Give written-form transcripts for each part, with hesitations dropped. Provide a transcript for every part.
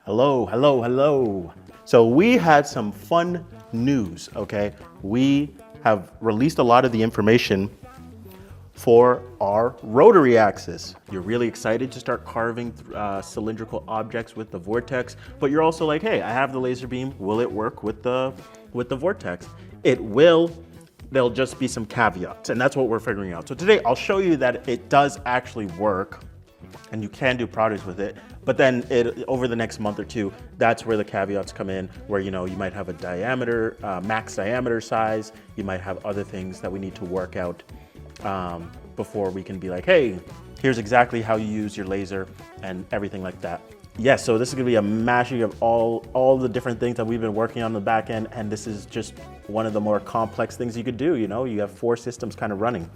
Hello, hello, hello. So we had some fun news, okay? We have released a lot of the information for our rotary axis. You're really excited to start carving cylindrical objects with the Vortex, but you're also like, hey, I have the laser beam. Will it work with the Vortex? It will. There'll just be some caveats, and that's what we're figuring out. So today I'll show you that it does actually work and you can do projects with it. But then over the next month or two, that's where the caveats come in, where you might have a diameter, max diameter size. You might have other things that we need to work out before we can be like, hey, here's exactly how you use your laser and everything like that. Yes, so this is gonna be a mashing of all the different things that we've been working on the back end, and this is just one of the more complex things you could do. You have 4 systems kind of running.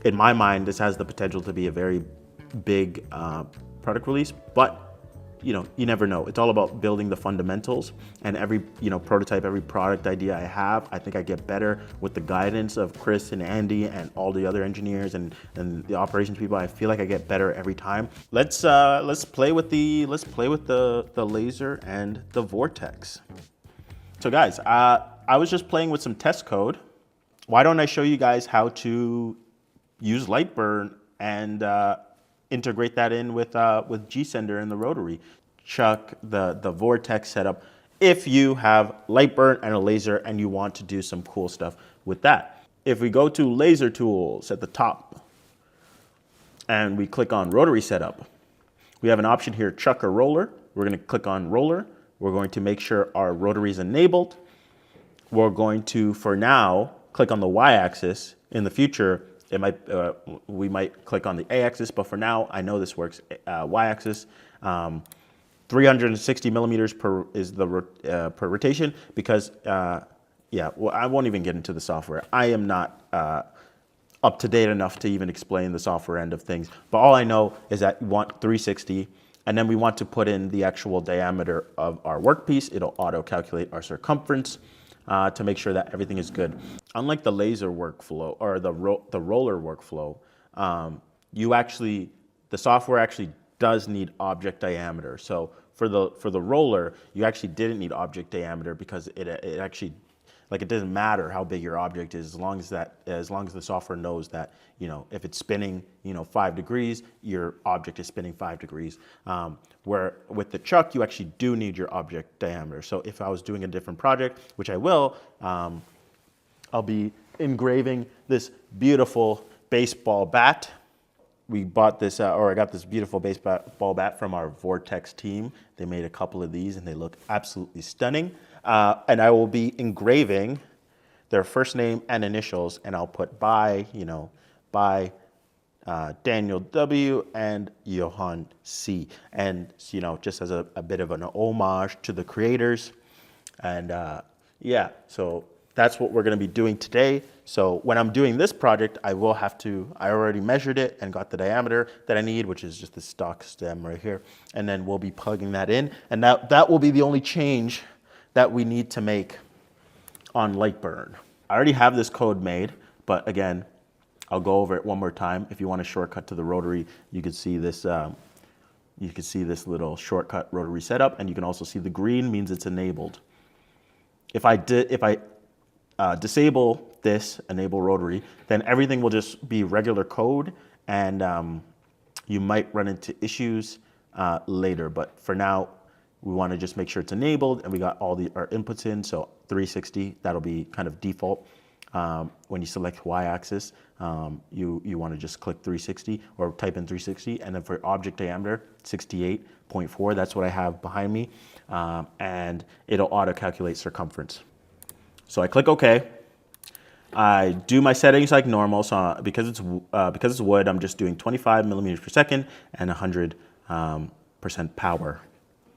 In my mind, this has the potential to be a very big product release, but you never know. It's all about building the fundamentals, and every prototype, every product idea I have, I think I get better with the guidance of Chris and Andy and all the other engineers and the operations people. I feel like I get better every time. Let's play with the laser and the Vortex. So guys, I was just playing with some test code. Why don't I show you guys how to use Lightburn and integrate that in with G-Sender and the Rotary. Chuck the Vortex setup if you have Lightburn and a laser and you want to do some cool stuff with that. If we go to Laser Tools at the top and we click on Rotary Setup, we have an option here, Chuck or Roller. We're going to click on Roller. We're going to make sure our Rotary is enabled. We're going to, for now, click on the Y-axis. In the future, we might click on the A-axis, but for now, I know this works. Y-axis, 360 millimeters per rotation, because yeah, well, I won't even get into the software. I am not up to date enough to even explain the software end of things. But all I know is that we want 360, and then we want to put in the actual diameter of our workpiece. It'll auto-calculate our circumference to make sure that everything is good. Unlike the laser workflow or the roller workflow, the software actually does need object diameter. So for the roller, you actually didn't need object diameter because it actually, like, it doesn't matter how big your object is as long as the software knows that if it's spinning 5 degrees, your object is spinning 5 degrees. Where with the chuck, you actually do need your object diameter. So if I was doing a different project, which I will, I'll be engraving this beautiful baseball bat. We bought this, or I got this beautiful baseball bat from our Vortex team. They made a couple of these and they look absolutely stunning. And I will be engraving their first name and initials, and I'll put by Daniel W. and Johan C. And just as a bit of an homage to the creators. And yeah, so that's what we're going to be doing today. So when I'm doing this project, I already measured it and got the diameter that I need, which is just the stock stem right here. And then we'll be plugging that in. And that will be the only change that we need to make on Lightburn. I already have this code made, but again, I'll go over it one more time. If you want a shortcut to the Rotary, you can see this. You can see this little shortcut Rotary setup, and you can also see the green means it's enabled. If I disable this, enable Rotary, then everything will just be regular code, and you might run into issues later. But for now, we want to just make sure it's enabled, and we got all our inputs in. So 360, that'll be kind of default. When you select Y-axis, you want to just click 360 or type in 360, and then for object diameter, 68.4. That's what I have behind me, and it'll auto-calculate circumference. So I click OK. I do my settings like normal. So because it's wood, I'm just doing 25 millimeters per second and 100% power.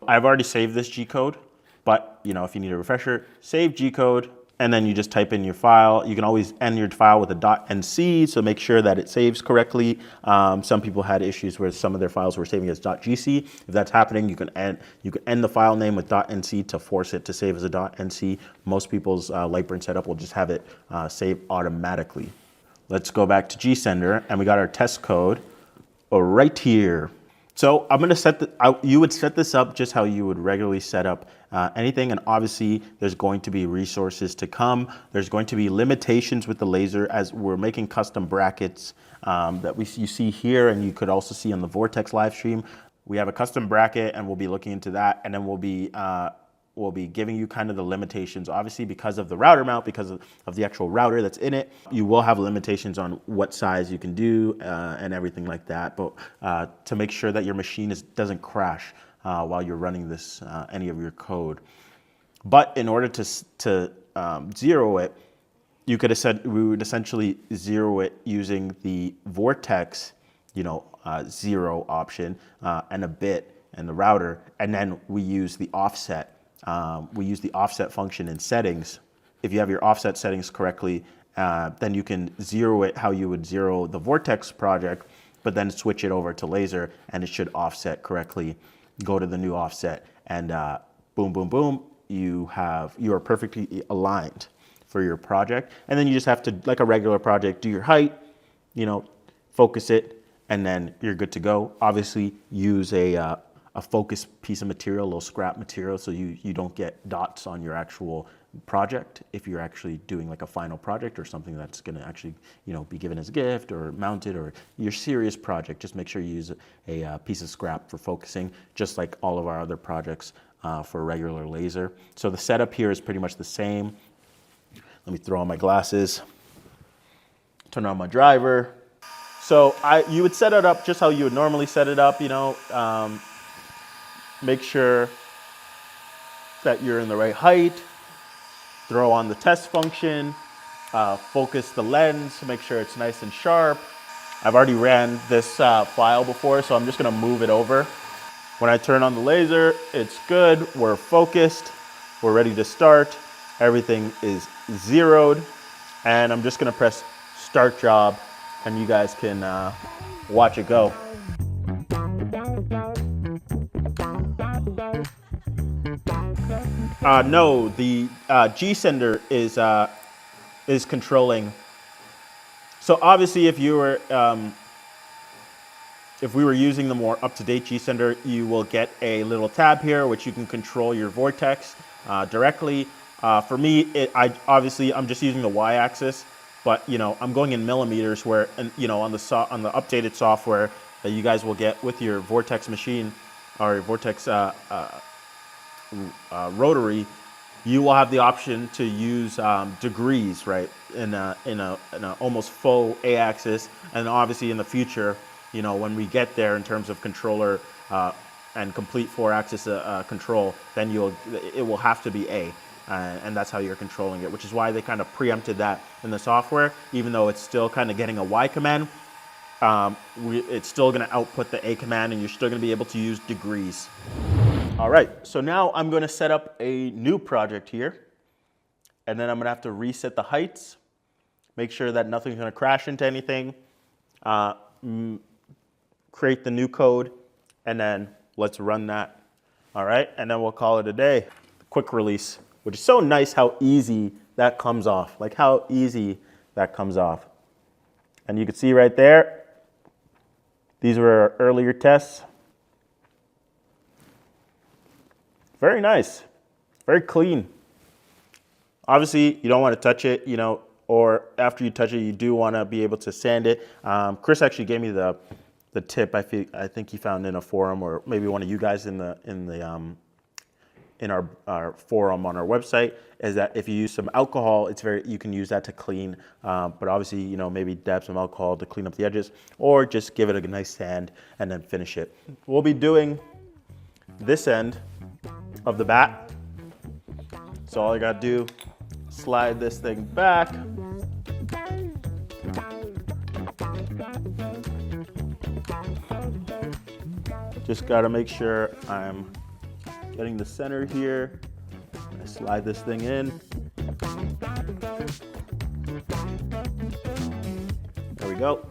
I've already saved this G code, but if you need a refresher, save G code, and then you just type in your file. You can always end your file with a .nc, so make sure that it saves correctly. Some people had issues where some of their files were saving as .gc. If that's happening, you can end the file name with .nc to force it to save as a .nc. Most people's Lightburn setup will just have it save automatically. Let's go back to G-Sender, and we got our test code right here. So I'm gonna you would set this up just how you would regularly set up anything, and obviously there's going to be resources to come. There's going to be limitations with the laser as we're making custom brackets that you see here, and you could also see on the Vortex live stream. We have a custom bracket, and we'll be looking into that, and then we'll be giving you kind of the limitations. Obviously, because of the router mount, because of the actual router that's in it, you will have limitations on what size you can do and everything like that. But to make sure that your machine doesn't crash while you're running this, any of your code. But in order to zero it, we would essentially zero it using the Vortex, zero option and a bit and the router, and then we use the offset. We use the offset function in settings. If you have your offset settings correctly, then you can zero it how you would zero the Vortex project, but then switch it over to laser and it should offset correctly. Go to the new offset and boom, boom, boom, you are perfectly aligned for your project. And then you just have to, like a regular project, do your height, focus it, and then you're good to go. Obviously use a focus piece of material, a little scrap material, so you don't get dots on your actual project if you're actually doing like a final project or something that's going to actually be given as a gift or mounted, or your serious project. Just make sure you use a piece of scrap for focusing, just like all of our other projects for a regular laser. So the setup here is pretty much the same. Let me throw on my glasses, turn on my driver. So you would set it up just how you would normally set it up, make sure that you're in the right height, throw on the test function, focus the lens to make sure it's nice and sharp. I've already ran this file before, so I'm just gonna move it over. When I turn on the laser, it's good, we're focused, we're ready to start. Everything is zeroed, and I'm just gonna press start job, and you guys can watch it go. No, the G sender is controlling. So obviously, if we were using the more up-to-date G sender, you will get a little tab here which you can control your Vortex directly. For me, I'm just using the Y-axis, but I'm going in millimeters where, on the updated software that you guys will get with your Vortex machine or your Vortex Rotary, you will have the option to use degrees, right, in a almost faux A-axis, and obviously in the future, when we get there in terms of controller and complete 4-axis control, then it will have to be A. And that's how you're controlling it, which is why they kind of preempted that in the software. Even though it's still kind of getting a Y command, it's still going to output the A command, and you're still going to be able to use degrees. All right, so now I'm going to set up a new project here, and then I'm going to have to reset the heights, make sure that nothing's going to crash into anything, create the new code, and then let's run that. All right, and then we'll call it a day. Quick release, which is so nice how easy that comes off, like how easy that comes off. And you can see right there, these were our earlier tests. Very nice, very clean. Obviously, you don't want to touch it, or after you touch it, you do want to be able to sand it. Chris actually gave me the tip. I think he found in a forum, or maybe one of you guys in our forum on our website, is that if you use some alcohol, you can use that to clean. But obviously, maybe dab some alcohol to clean up the edges, or just give it a nice sand and then finish it. We'll be doing this end of the bat. So all I gotta do, slide this thing back. Just gotta make sure I'm getting the center here. I slide this thing in. There we go.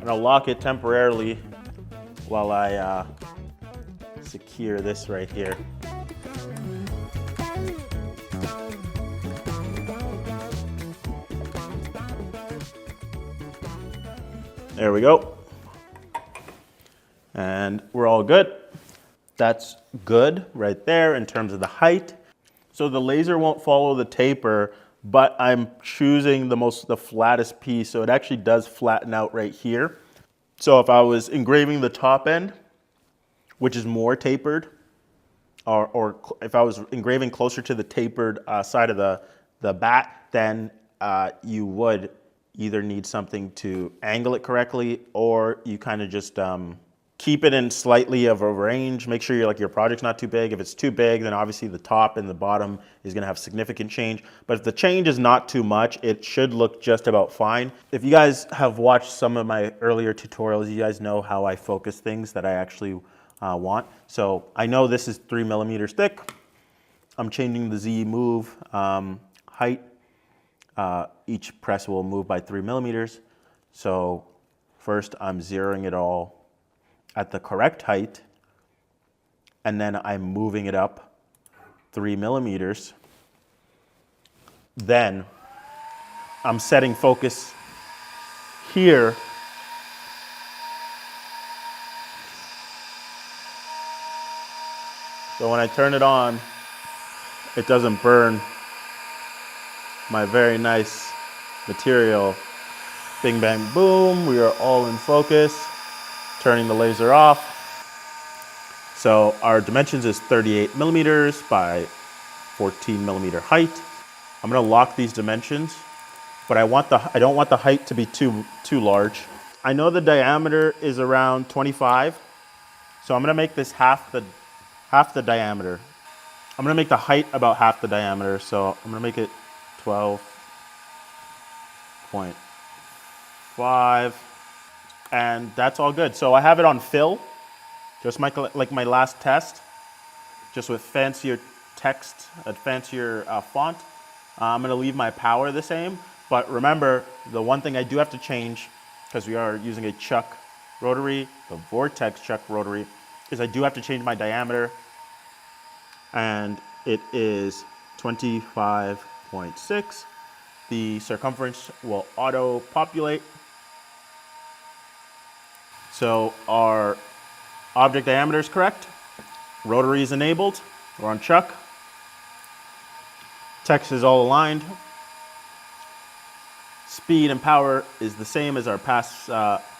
And I'll lock it temporarily while I secure this right here. There we go. And we're all good. That's good right there in terms of the height. So the laser won't follow the taper, but I'm choosing the flattest piece, so it actually does flatten out right here. So if I was engraving the top end, which is more tapered, or if I was engraving closer to the tapered side of the bat, then you would either need something to angle it correctly, or you kind of just keep it in slightly of a range. Make sure your project's not too big. If it's too big, then obviously the top and the bottom is gonna have significant change. But if the change is not too much, it should look just about fine. If you guys have watched some of my earlier tutorials, you guys know how I focus things that I actually want. So I know this is 3 millimeters thick. I'm changing the Z move height. Each press will move by 3 millimeters. So first I'm zeroing it all at the correct height, and then I'm moving it up 3 millimeters. Then I'm setting focus here. So when I turn it on, it doesn't burn my very nice material. Bing, bang, boom, we are all in focus. Turning the laser off. So our dimensions is 38 millimeters by 14 millimeter height. I'm gonna lock these dimensions, but I don't want the height to be too large. I know the diameter is around 25, so I'm gonna make this half the diameter. I'm gonna make the height about half the diameter, so I'm gonna make it 12.5. And that's all good. So I have it on fill, just like my last test, just with fancier text, a fancier font. I'm gonna leave my power the same, but remember, the one thing I do have to change, because we are using a chuck rotary, the Vortex chuck rotary, is I do have to change my diameter, and it is 25.6. The circumference will auto-populate. So our object diameter is correct. Rotary is enabled. We're on chuck. Text is all aligned. Speed and power is the same as our past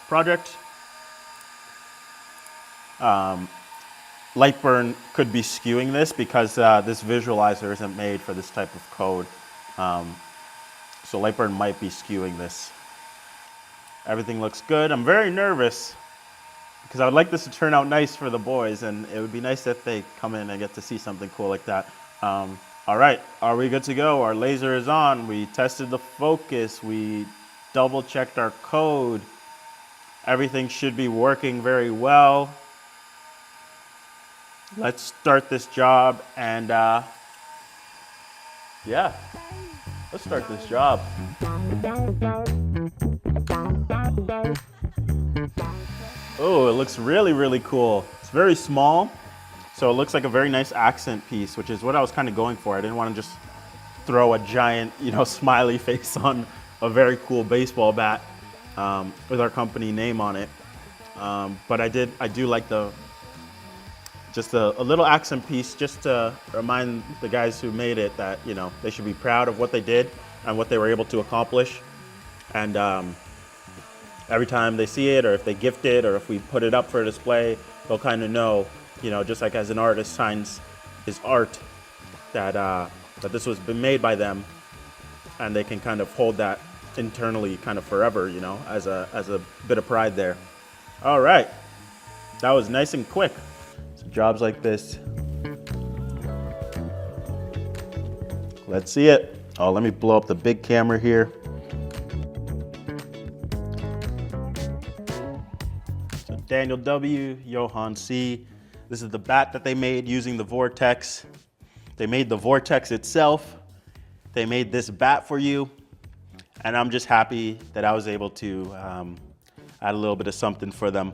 project. Light burn could be skewing this because this visualizer isn't made for this type of code. So light burn might be skewing this. Everything looks good. I'm very nervous because I would like this to turn out nice for the boys, and it would be nice if they come in and get to see something cool like that. All right, are we good to go? Our laser is on. We tested the focus. We double checked our code. Everything should be working very well. Let's start this job, and yeah, let's start this job. Oh, it looks really, really cool. It's very small, so it looks like a very nice accent piece, which is what I was kind of going for. I didn't want to just throw a giant, smiley face on a very cool baseball bat with our company name on it. But I do like just a little accent piece, just to remind the guys who made it that, they should be proud of what they did and what they were able to accomplish. And every time they see it, or if they gift it, or if we put it up for a display, they'll kind of know, just like as an artist signs his art, that that this was been made by them, and they can kind of hold that internally kind of forever, as a bit of pride there. All right, that was nice and quick. So jobs like this, let's see it. Oh, let me blow up the big camera here. So Daniel W., Johan C. This is the bat that they made using the Vortex. They made the Vortex itself. They made this bat for you. And I'm just happy that I was able to add a little bit of something for them.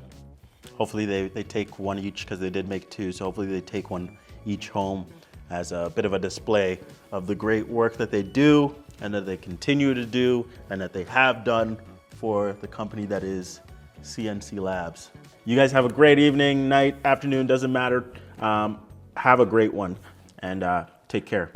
Hopefully they take one each, because they did make two. So hopefully they take one each home as a bit of a display of the great work that they do, and that they continue to do, and that they have done for the company that is Sienci Labs. You guys have a great evening, night, afternoon, doesn't matter. Have a great one, and take care.